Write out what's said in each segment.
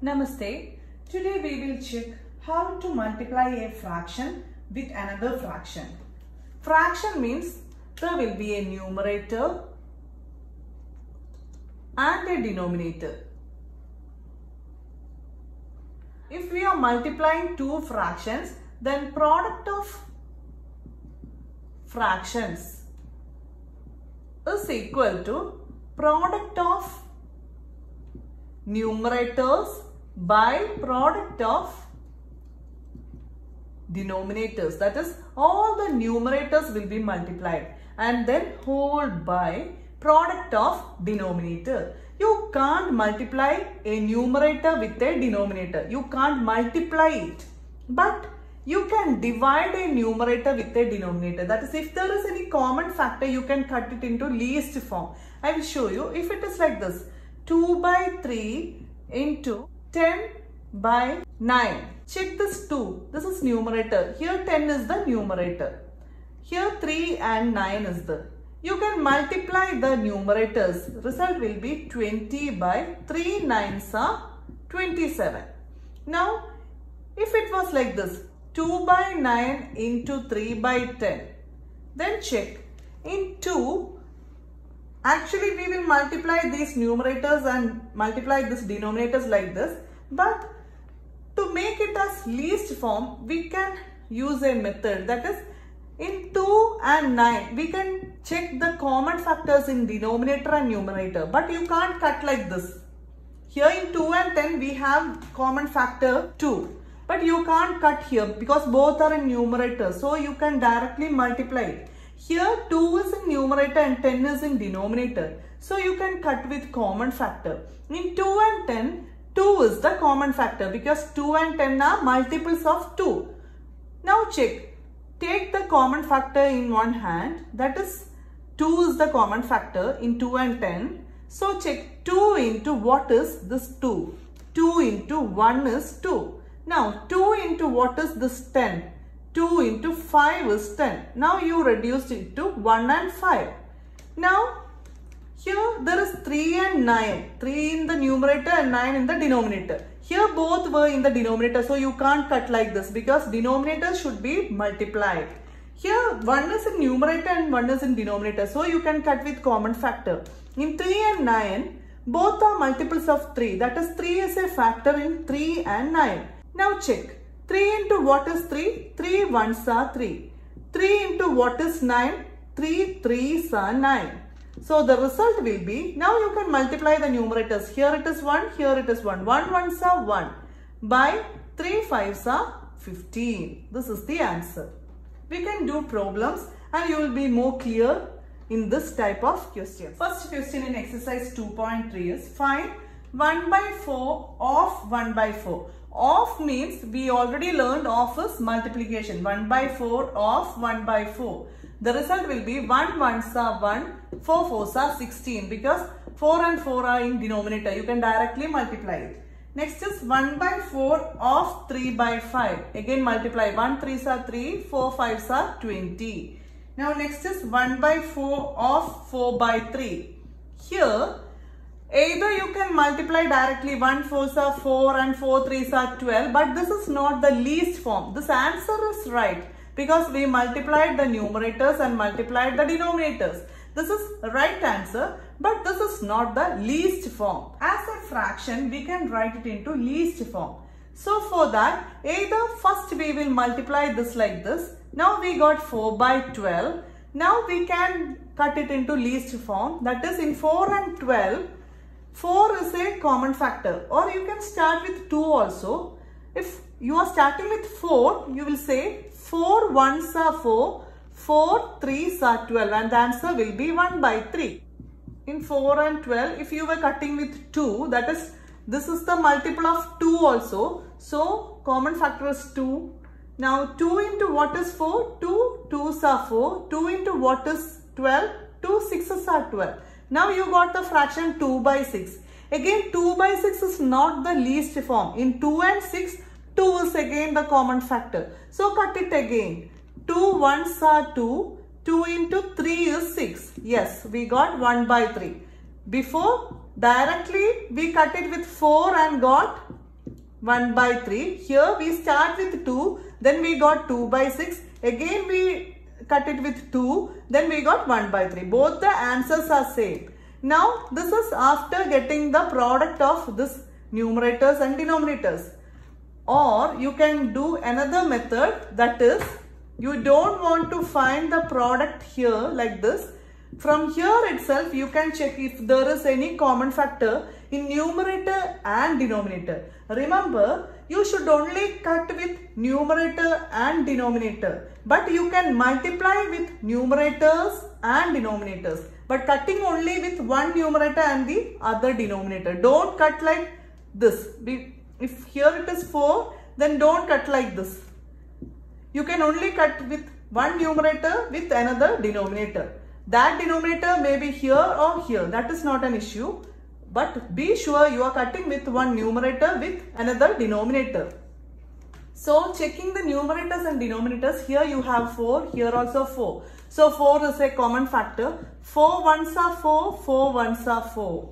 Namaste. Today we will check how to multiply a fraction with another fraction. Fraction means there will be a numerator and a denominator. If we are multiplying two fractions, then product of fractions is equal to product of numerators by product of denominators. That is, all the numerators will be multiplied and then whole by product of denominator. You can't multiply a numerator with a denominator. You can't multiply it. But you can divide a numerator with a denominator. That is, if there is any common factor, you can cut it into least form. I will show you. If it is like this, 2 by 3 into 10 by 9. Check this 2. This is numerator. Here 10 is the numerator. Here 3 and 9 is the. You can multiply the numerators. Result will be 20 by 3 9s are 27. Now, if it was like this, 2 by 9 into 3 by 10. Then check. In 2, actually we will multiply these numerators and multiply these denominators like this. But to make it as least form, we can use a method. That is, in 2 and 9, we can check the common factors in denominator and numerator. But you can't cut like this. Here in 2 and 10, we have common factor 2. But you can't cut here because both are in numerator. So you can directly multiply it. Here 2 is in numerator and 10 is in denominator. So you can cut with common factor. In 2 and 10, 2 is the common factor because 2 and 10 are multiples of 2. Now check. Take the common factor in one hand. That is, 2 is the common factor in 2 and 10. So check 2 into what is this 2? 2 into 1 is 2. Now 2 into what is this 10? 2 into 5 is 10. Now you reduced it to 1 and 5. Now here there is 3 and 9. 3 in the numerator and 9 in the denominator. Here both were in the denominator, so you can't cut like this because denominator should be multiplied. Here 1 is in numerator and 1 is in denominator, so you can cut with common factor. In 3 and 9, both are multiples of 3. That is, 3 is a factor in 3 and 9. Now check. 3 into what is 3? 3 1s are 3. 3 into what is 9? 3 3s are 9. So the result will be, now you can multiply the numerators. Here it is 1, here it is 1. 1 1s are 1. By 3 5s are 15. This is the answer. We can do problems and you will be more clear in this type of question. First question in exercise 2.3 is find 1 by 4 of 1 by 4. Of means we already learned of is multiplication. 1 by 4 of 1 by 4. The result will be 1 1s are 1, 4 4s are 16 because 4 and 4 are in denominator. You can directly multiply it. Next is 1 by 4 of 3 by 5. Again multiply. 1 3s are 3, 4 5s are 20. Now next is 1 by 4 of 4 by 3. Here either you can multiply directly, 1 4s are 4 and 4 3s are 12, but this is not the least form. This answer is right because we multiplied the numerators and multiplied the denominators. This is the right answer, but this is not the least form. As a fraction, we can write it into least form. So for that, either first we will multiply this like this. Now we got 4 by 12. Now we can cut it into least form. That is, in 4 and 12, 4 is a common factor, or you can start with 2 also. If you are starting with 4, you will say 4 1s are 4, 4 3s are 12, and the answer will be 1 by 3. In 4 and 12, if you were cutting with 2, that is, this is the multiple of 2 also. So common factor is 2. Now 2 into what is 4? 2 2s are 4. 2 into what is 12? 2 6s are 12. Now you got the fraction 2 by 6. Again 2 by 6 is not the least form. In 2 and 6, 2 is again the common factor. So cut it again. 2 1s are 2. 2 into 3 is 6. Yes, we got 1 by 3. Before, directly we cut it with 4 and got 1 by 3. Here we start with 2, then we got 2 by 6. Again we cut it with 2, then we got 1 by 3. Both the answers are same. Now this is after getting the product of this numerators and denominators. Or you can do another method, that is, you don't want to find the product here like this. From here itself you can check if there is any common factor in numerator and denominator. Remember, you should only cut with numerator and denominator, but you can multiply with numerators and denominators, but cutting only with one numerator and the other denominator. Don't cut like this. If here it is 4, then don't cut like this. You can only cut with one numerator with another denominator. That denominator may be here or here. That is not an issue. But be sure you are cutting with one numerator with another denominator. So checking the numerators and denominators, here you have 4, here also 4. So 4 is a common factor. 4 ones are 4, 4 ones are 4.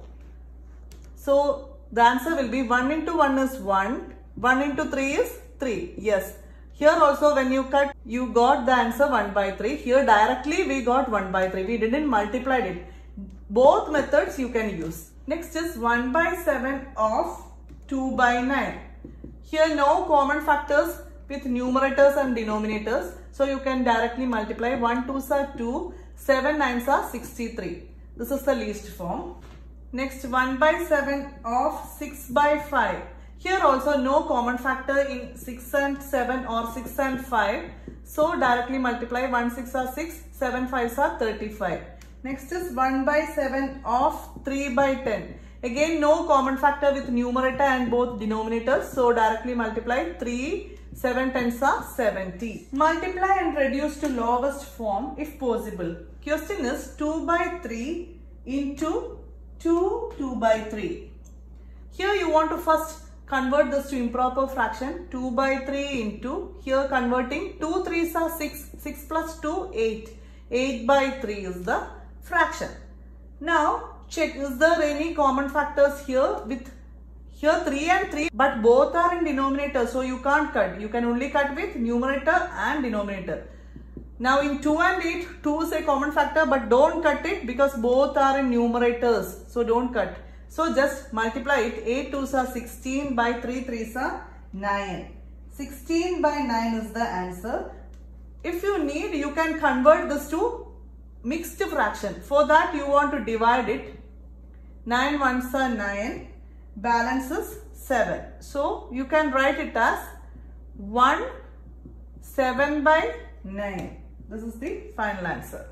So the answer will be 1 into 1 is 1, 1 into 3 is 3. Yes. Here also when you cut, you got the answer 1 by 3. Here directly we got 1 by 3. We didn't multiply it. Both methods you can use. Next is 1 by 7 of 2 by 9. Here no common factors with numerators and denominators. So you can directly multiply. 1 2s are 2, 7 9s are 63. This is the least form. Next 1 by 7 of 6 by 5. Here also no common factor in 6 and 7 or 6 and 5. So directly multiply. 1 6 are 6, 7 5s are 35. Next is 1 by 7 of 3 by 10. Again no common factor with numerator and both denominators. So directly multiply. 3, 7 10s are 70. Multiply and reduce to lowest form if possible. Question is 2 by 3 into 2 by 3. Here you want to first convert this to improper fraction. 2 by 3 into, here converting 2 3s are 6, 6 plus 2 8. 8 by 3 is the fraction. Now check, is there any common factors here with, here 3 and 3, but both are in denominator, so you can't cut. You can only cut with numerator and denominator. Now in 2 and 8, 2 is a common factor, but don't cut it because both are in numerators, so don't cut. So just multiply it. 8 2s are 16 by 3 3s are 9. 16 by 9 is the answer. If you need, you can convert this to mixed fraction. For that you want to divide it. 9 ones are 9. Balance is 7. So you can write it as 1 7 by 9. This is the final answer.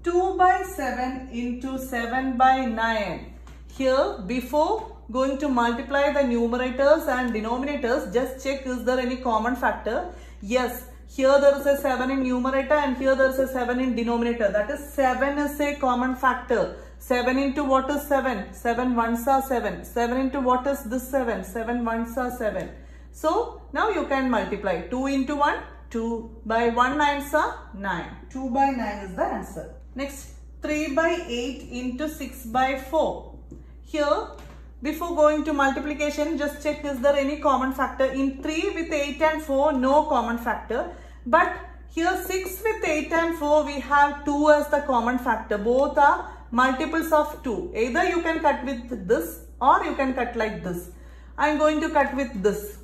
2 by 7 into 7 by 9. Here, before going to multiply the numerators and denominators, just check is there any common factor. Yes, here there is a 7 in numerator and here there is a 7 in denominator. That is 7 is a common factor. 7 into what is 7? 7 ones are 7. 7 into what is this 7? 7 ones are 7. So, now you can multiply. 2 into 1, 2 by 1 9s are 9. 2 by 9 is the answer. Next, 3 by 8 into 6 by 4. Here, before going to multiplication, just check is there any common factor. In 3 with 8 and 4, no common factor. But here 6 with 8 and 4, we have 2 as the common factor. Both are multiples of 2. Either you can cut with this or you can cut like this. I am going to cut with this.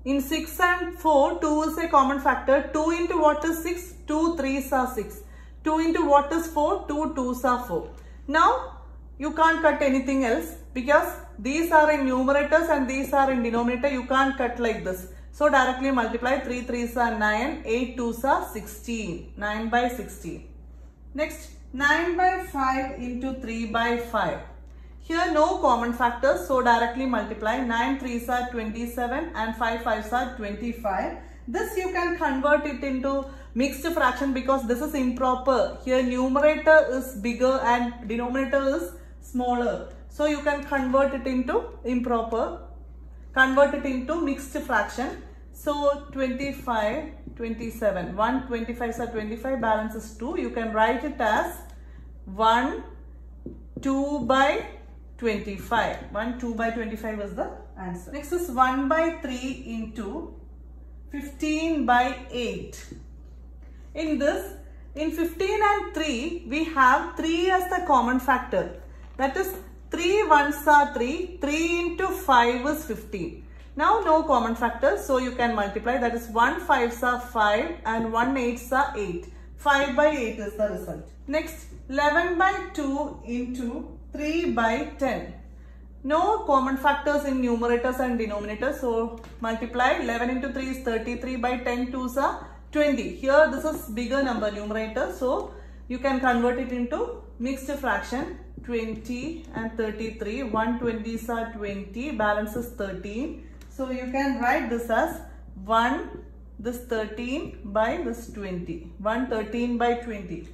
In 6 and 4, 2 is a common factor. 2 into what is 6? 2 3s are 6. 2 into what is 4? 2 2s are 4. Now, you can't cut anything else because these are in numerators and these are in denominator. You can't cut like this. So directly multiply. 3 3s are 9. 8 2s are 16. 9 by 16. Next, 9 by 5 into 3 by 5. Here no common factors. So directly multiply. 9 3s are 27 and 5 5s are 25. This you can convert it into mixed fraction because this is improper. Here numerator is bigger and denominator is smaller. So you can convert it into improper. Convert it into mixed fraction. So 25, 27. 1 25s are 25. Balance is 2. You can write it as 1 2 by 25. 1 2 by 25 is the answer. Next is 1 by 3 into 15 by 8. In this, in 15 and 3, we have 3 as the common factor. That is 3 ones are 3, 3 into 5 is 15. Now no common factor, so you can multiply. That is 1 5s are 5 and 1 8s are 8. 5 by 8 is the result. Next, 11 by 2 into 3 by 10. No common factors in numerators and denominators, so multiply. 11 into 3 is 33 by 10 2s are 20. Here this is bigger number numerator, so you can convert it into mixed fraction. 20 and 33, 120s are 20, balance is 13. So you can write this as 1, this 13 by this 20, 113 by 20.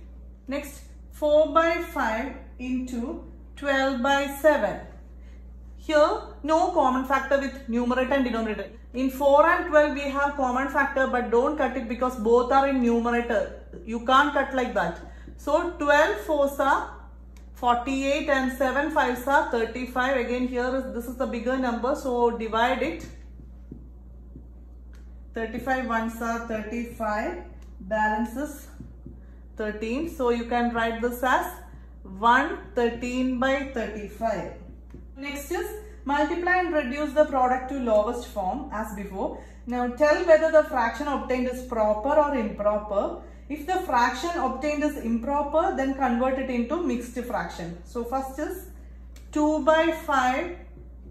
Next, 4 by 5 into 12 by 7. Here, no common factor with numerator and denominator. In 4 and 12, we have common factor, but don't cut it because both are in numerator. You can't cut like that. So, 12 4s are 48 and 7 5s are 35. Again, this is the bigger number, so divide it. 35 ones are 35, balance is 13. So, you can write this as 113 by 35. Next is multiply and reduce the product to lowest form as before. Now tell whether the fraction obtained is proper or improper. If the fraction obtained is improper, then convert it into mixed fraction. So first is 2 by 5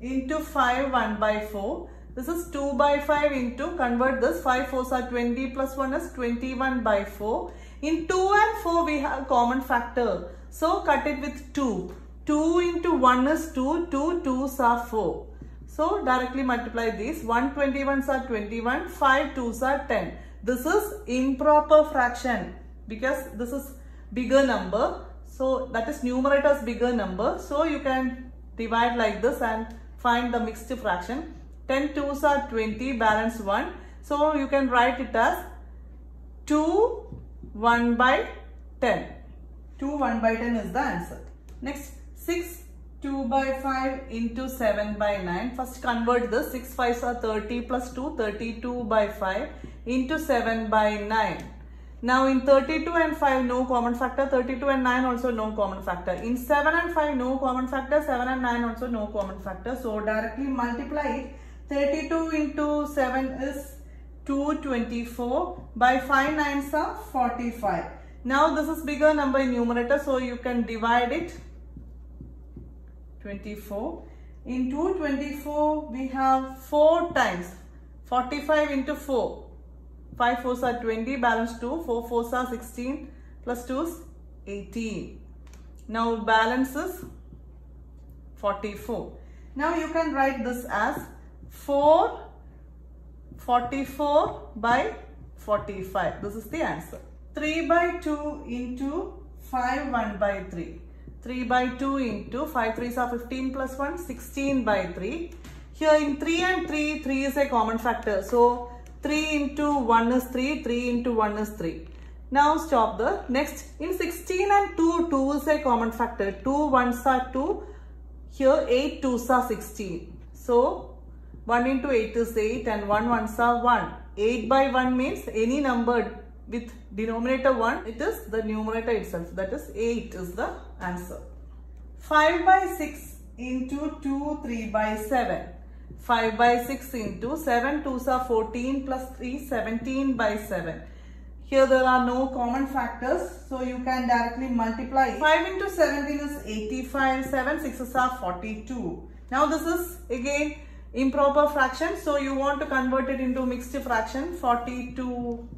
into 5 1 by 4. This is 2 by 5 into, convert this, 5 4s are 20 plus 1 is 21 by 4. In 2 and 4 we have common factor. So cut it with 2. 2 into 1 is 2, 2 2s are 4. So directly multiply these. 121s are 21, 5 2s are 10. This is improper fraction because this is bigger number. So that is numerator's bigger number. So you can divide like this and find the mixed fraction. 10 2s are 20, balance 1. So you can write it as 2 1 by 10. 2 1 by 10 is the answer. Next, 6 2 by 5 into 7 by 9. First convert this. 6 5s are 30 plus 2, 32 by 5 into 7 by 9. Now in 32 and 5 no common factor, 32 and 9 also no common factor. In 7 and 5 no common factor, 7 and 9 also no common factor. So directly multiply it. 32 into 7 is 224 by 5 9s are 45. Now this is bigger number in numerator, so you can divide it. 24. In 224 we have 4 times 45 into 4. 5 4s are 20, balance 2, 4 4s are 16, plus 2 is 18. Now balance is 44. Now you can write this as 44 by 45. This is the answer. 3 by 2 into 5 1 by 3. 3 by 2 into 5 3s are 15 plus 1, 16 by 3. Here in 3 and 3, 3 is a common factor. So 3 into 1 is 3, 3 into 1 is 3. Now stop there. Next, in 16 and 2, 2 is a common factor. 2 1s are 2. Here 8 2s are 16. So 1 into 8 is 8 and 1 1s are 1. 8 by 1 means any number with denominator 1, it is the numerator itself. That is 8 is the answer. 5 by 6 into 2 3 by 7. 5 by 6 into 7 2s are 14 plus 3 17 by 7. Here there are no common factors, so you can directly multiply. 5 into 17 is 85, 7 6s are 42. Now this is again improper fraction, so you want to convert it into mixed fraction. 42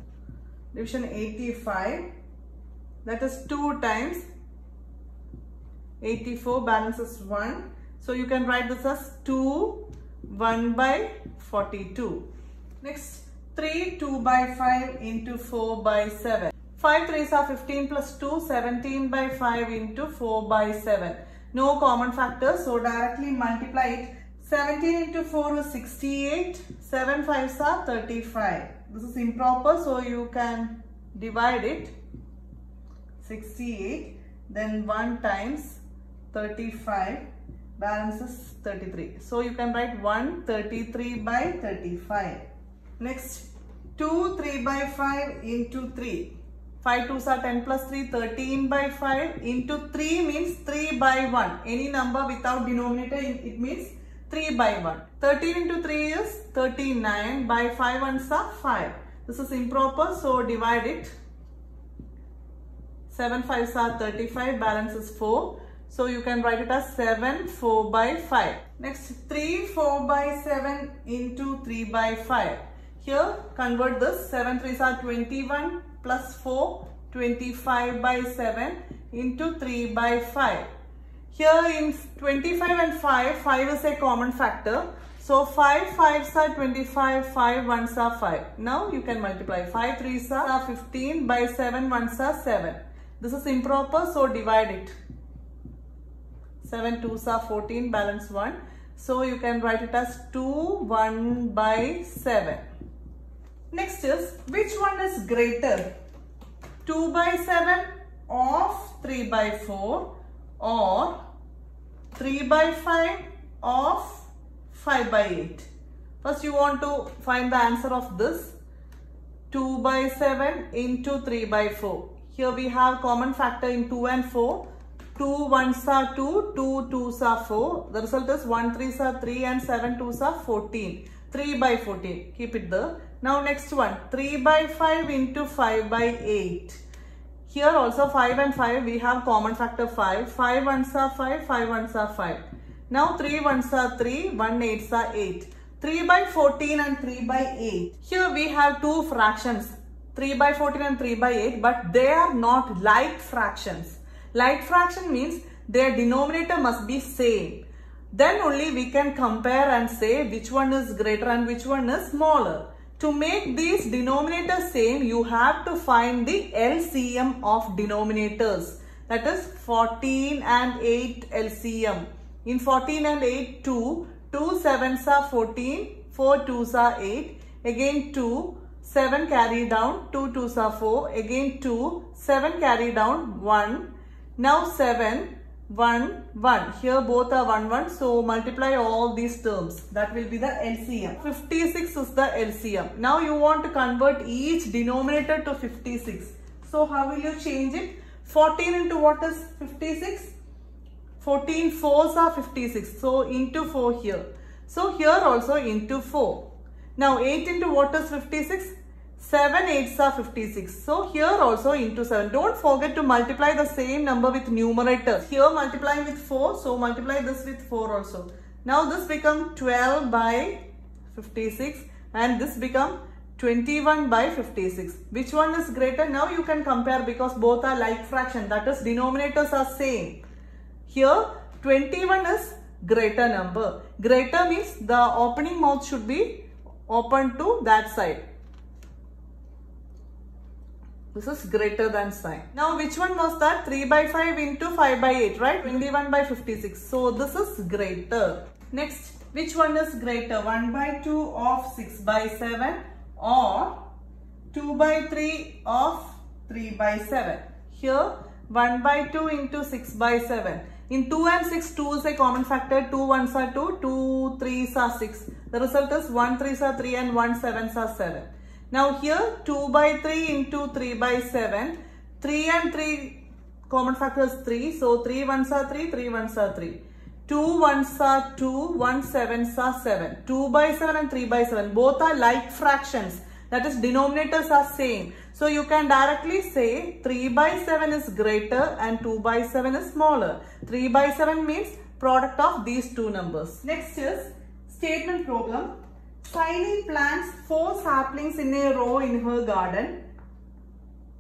division 85, that is 2 times 84, balance is 1. So you can write this as 2 1 by 42. Next, 3 2 by 5 into 4 by 7. 5 3s are 15 plus 2, 17 by 5 into 4 by 7. No common factors, so directly multiply it. 17 into 4 is 68, 7 5s are 35. This is improper, so you can divide it. 68, then 1 times 35, balance is 33. So you can write 133 by 35. Next, 2 3 by 5 into 3. 5 2s are 10 plus 3, 13 by 5 into 3 means 3 by 1. Any number without denominator, it means 3 by 1. 13 into 3 is 39, by 5 ones are 5. This is improper, so divide it. 7 5s are 35, balance is 4. So you can write it as 7 4 by 5. Next, 3 4 by 7 into 3 by 5. Here convert this. 7 3s are 21 plus 4, 25 by 7 into 3 by 5. Here in 25 and 5 is a common factor. So 5 5s are 25, 5 1s are 5. Now you can multiply. 5 3s are 15, by 7 1s are 7. This is improper, so divide it. 7 2s are 14, balance 1. So you can write it as 2 1 by 7. Next is, which one is greater? 2 by 7 of 3 by 4 or 3 by 5 of 5 by 8. First you want to find the answer of this. 2 by 7 into 3 by 4. Here we have common factor in 2 and 4. 2 1s are 2, 2 2s are 4. The result is 1 3s are 3 and 7 2s are 14. 3 by 14. Keep it there. Now next one. 3 by 5 into 5 by 8. Here also 5 and 5 we have common factor 5. 5 1s are 5, 5 1s are 5. Now 3 1s are 3, 1 8s are 8. 3 by 14 and 3 by 8. Here we have two fractions. 3 by 14 and 3 by 8, but they are not like fractions. Like fraction means their denominator must be same. Then only we can compare and say which one is greater and which one is smaller. To make these denominators same, you have to find the LCM of denominators. That is 14 and 8 LCM. In 14 and 8, 2 7s are 14, 4 2s are 8, again 2, 7 carry down, 2 2s are 4, again 2, 7 carry down, 1. Now 7, 1, 1. Here both are 1, 1. So multiply all these terms. That will be the LCM. 56 is the LCM. Now you want to convert each denominator to 56. So how will you change it? 14 into what is 56? 14 4s are 56. So into 4 here. So here also into 4. Now 8 into what is 56? 7 8s are 56. So here also into 7. Don't forget to multiply the same number with numerators. Here multiplying with 4. So multiply this with 4 also. Now this become 12 by 56 and this become 21 by 56. Which one is greater? Now you can compare because both are like fraction. That is denominators are same. Here 21 is greater number. Greater means the opening mouth should be open to that side. This is greater than sign. Now which one was that? 3 by 5 into 5 by 8, right? 21 by 56. So this is greater. Next, which one is greater? 1 by 2 of 6 by 7 or 2 by 3 of 3 by 7. Here 1 by 2 into 6 by 7. In 2 and 6, 2 is a common factor. 2 1s are 2, 2 3s are 6. The result is 1 3s are 3 and 1 7s are 7. Now here 2 by 3 into 3 by 7. 3 and 3 common factor is 3. So 3 1s are 3, 3 1s are 3. 2 1s are 2, 1 7s are 7. 2 by 7 and 3 by 7. Both are like fractions. That is denominators are same. So you can directly say 3 by 7 is greater and 2 by 7 is smaller. 3 by 7 means product of these two numbers. Next is statement problem. Saili plants 4 saplings in a row in her garden.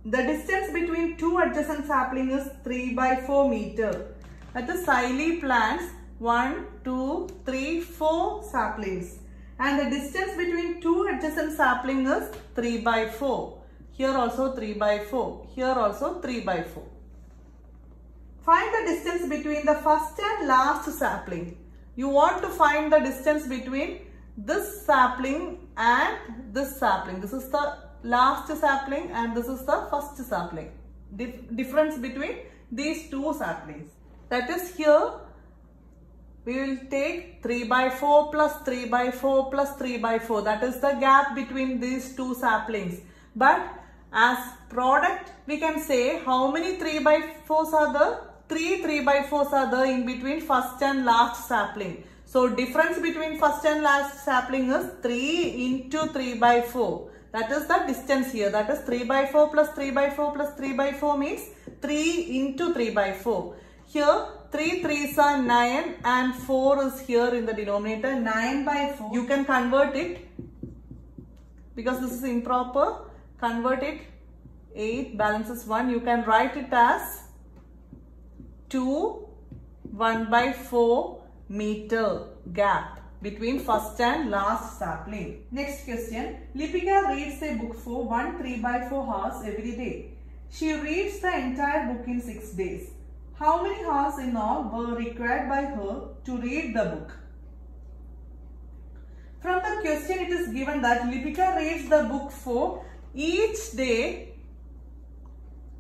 The distance between two adjacent saplings is 3 by 4 meter. That is Saili plants 1, 2, 3, 4 saplings. And the distance between two adjacent saplings is 3 by 4. Here also 3 by 4. Here also 3 by 4. Find the distance between the first and last sapling. You want to find the distance between this sapling and this sapling. This is the last sapling and this is the first sapling. Difference between these two saplings. That is here we will take 3 by 4 plus 3 by 4 plus 3 by 4. That is the gap between these two saplings. But as product, we can say how many 3 by 4s are there? 3 by 4s are there in between first and last sapling. So difference between first and last sapling is 3 into 3 by 4. That is the distance here. That is 3 by 4 plus 3 by 4 plus 3 by 4 means 3 into 3 by 4. Here 3 3s are 9 and 4 is here in the denominator. 9 by 4. You can convert it because this is improper. Convert it. 8 balances 1. You can write it as 2 1 by 4 meter gap between first and last sapling. Next question. Lipika reads a book for 3 by 4 hours every day. She reads the entire book in 6 days. How many hours in all were required by her to read the book? From the question it is given that Lipika reads the book for each day.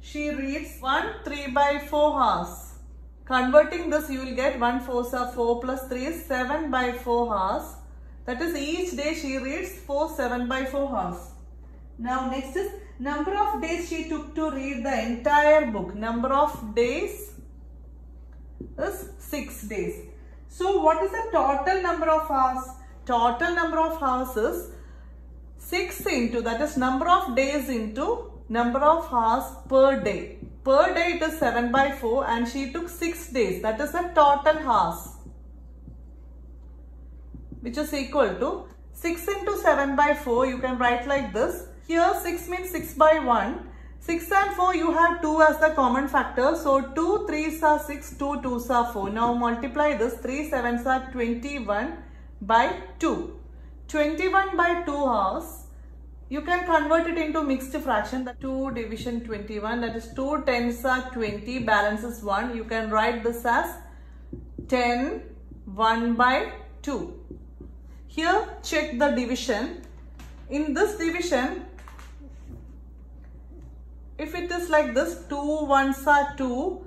She reads 3 by 4 hours. Converting this, you will get 1 4s are 4 plus 3 is 7 by 4 hours. That is each day she reads for 7 by 4 hours. Now next is number of days she took to read the entire book. Number of days is 6 days. So what is the total number of hours? Total number of hours is 6 into, that is number of days into number of hours per day. Per day it is 7 by 4 and she took 6 days. That is the total hours, which is equal to 6 into 7 by 4. You can write like this. Here 6 means 6 by 1. 6 and 4 you have 2 as the common factor. So 2 3s are 6, 2 2s are 4. Now multiply this. 3 7s are 21 by 2. 21 by 2 hours. You can convert it into mixed fraction. 2 division 21, that is 2 10s are 20, balance is 1. You can write this as 10 1 by 2. Here check the division. In this division, if it is like this, 2 1s are 2,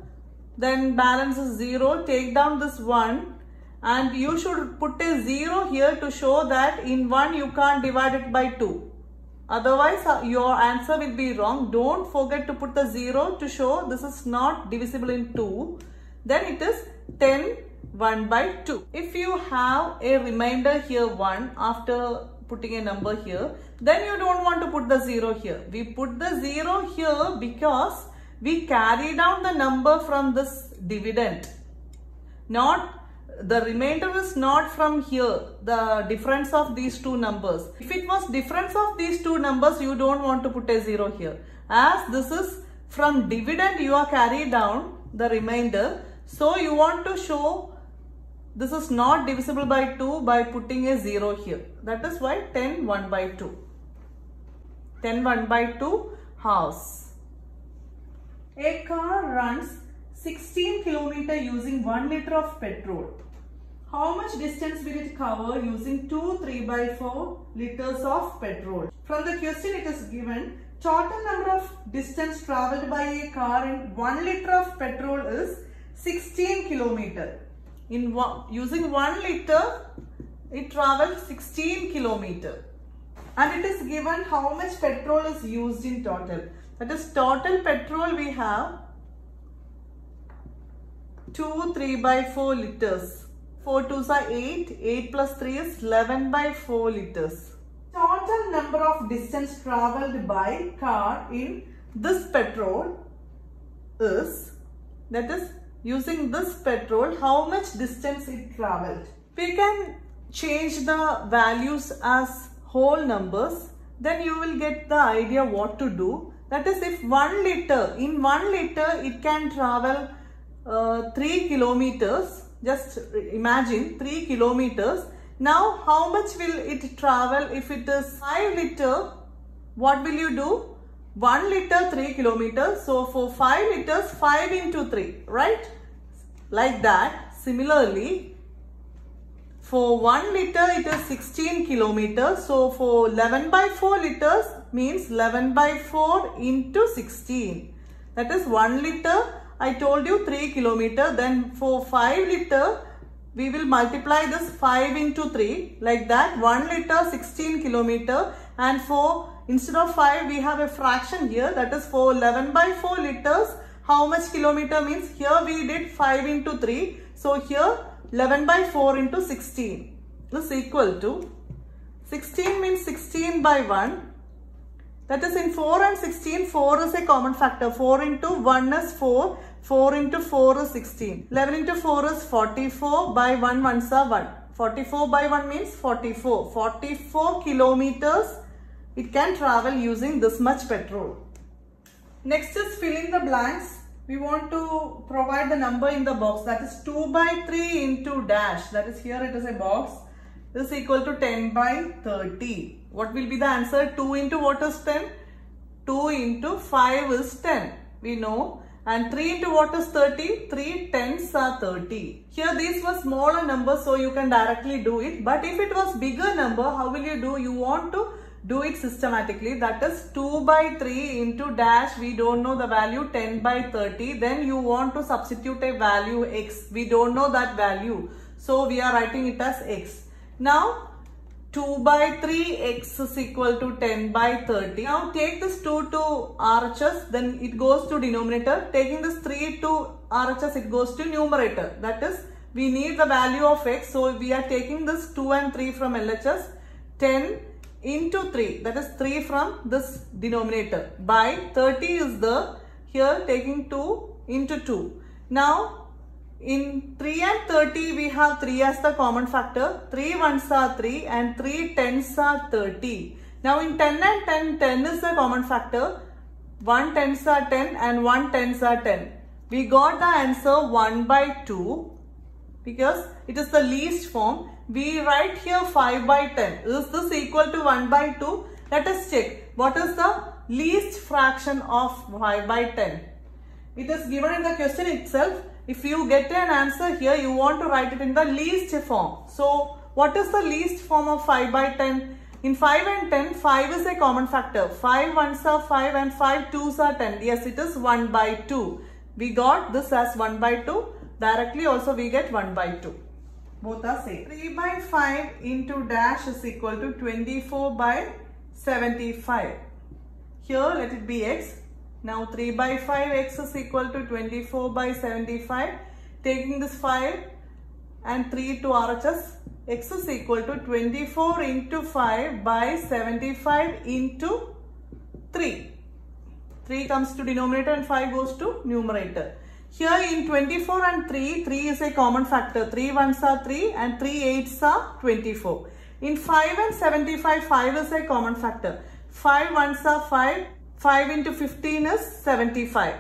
then balance is 0. Take down this 1 and you should put a 0 here to show that in 1 you can't divide it by 2. Otherwise, your answer will be wrong. Don't forget to put the 0 to show this is not divisible in 2. Then it is 10 1 by 2. If you have a remainder here 1 after putting a number here, then you don't want to put the 0 here. We put the 0 here because we carry down the number from this dividend. The remainder is not from here, the difference of these two numbers. If it was difference of these two numbers, you don't want to put a 0 here. As this is from dividend, you are carried down the remainder. So you want to show this is not divisible by 2 by putting a 0 here. That is why 10 1 by 2. 10 1 by 2 hours. A car runs 16 km using 1 liter of petrol. How much distance will it cover using 2 3 by 4 liters of petrol? From the question it is given, total number of distance travelled by a car in 1 liter of petrol is 16 km. Using 1 liter, it travels 16 km. And it is given how much petrol is used in total. That is total petrol we have 2 3 by 4 liters. 4 2s are 8, 8 plus 3 is 11 by 4 liters. Total number of distance travelled by car in this petrol is, that is using this petrol, how much distance it travelled. We can change the values as whole numbers, then you will get the idea what to do. That is, if 1 liter, in 1 liter it can travel 3 kilometers. Just imagine 3 kilometers. Now how much will it travel if it is 5 liter? What will you do? 1 liter 3 kilometers. So for 5 liters, 5 into 3, right? Like that. Similarly, for 1 liter it is 16 kilometers. So for 11 by 4 liters means 11 by 4 into 16. That is 1 liter. I told you 3 kilometer. Then for 5 liter we will multiply this 5 into 3 like that. 1 liter 16 kilometer, and for instead of 5 we have a fraction here, that is for 11 by 4 liters. How much kilometer means here we did 5 into 3. So here 11 by 4 into 16 is equal to 16 means 16 by 1. That is in 4 and 16, 4 is a common factor. 4 into 1 is 4. 4 into 4 is 16. 11 into 4 is 44. By 1 ones are 1. 44 by 1 means 44. 44 kilometers it can travel using this much petrol. Next is fill in the blanks. We want to provide the number in the box, that is 2 by 3 into dash. That is here it is a box. This is equal to 10 by 30. What will be the answer? 2 into what is 10? 2 into 5 is 10. We know. And 3 into what is 30? 3 tens are 30. Here these were smaller numbers, so you can directly do it. But if it was bigger number, how will you do? You want to do it systematically. That is 2 by 3 into dash. We don't know the value, 10 by 30. Then you want to substitute a value x. We don't know that value. So we are writing it as x. Now 2 by 3 x is equal to 10 by 30. Now take this 2 to RHS, then it goes to denominator. Taking this 3 to RHS, it goes to numerator. That is, we need the value of x. So we are taking this 2 and 3 from LHS. 10 into 3, that is 3 from this denominator. By 30 is the, here taking 2 into 2. Now in 3 and 30 we have 3 as the common factor. 3 ones are 3 and 3 tens are 30. Now in 10 and 10, 10 is the common factor. 1 tens are 10 and 1 tens are 10. We got the answer 1 by 2 because it is the least form. We write here 5 by 10. Is this equal to 1 by 2? Let us check. What is the least fraction of 5 by 10? It is given in the question itself. If you get an answer here, you want to write it in the least form. So, what is the least form of 5 by 10? In 5 and 10, 5 is a common factor. 5 ones are 5 and 5 twos are 10. Yes, it is 1 by 2. We got this as 1 by 2. Directly also we get 1 by 2. Both are same. 3 by 5 into dash is equal to 24 by 75. Here let it be x. Now 3 by 5 x is equal to 24 by 75. Taking this 5 and 3 to RHS, x is equal to 24 into 5 by 75 into 3. 3 comes to denominator and 5 goes to numerator. Here in 24 and 3, 3 is a common factor. 3 ones are 3 and 3 eights are 24. In 5 and 75, 5 is a common factor. 5 ones are 5. 5 into 15 is 75.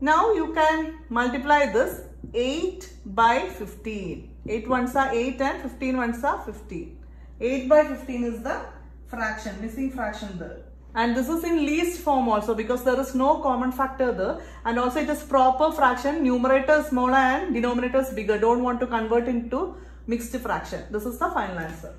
Now you can multiply this 8 by 15. 8 ones are 8 and 15 ones are 15. 8 by 15 is the fraction, missing fraction there. And this is in least form also because there is no common factor there. And also it is proper fraction. Numerator is smaller and denominator is bigger. Don't want to convert into mixed fraction. This is the final answer.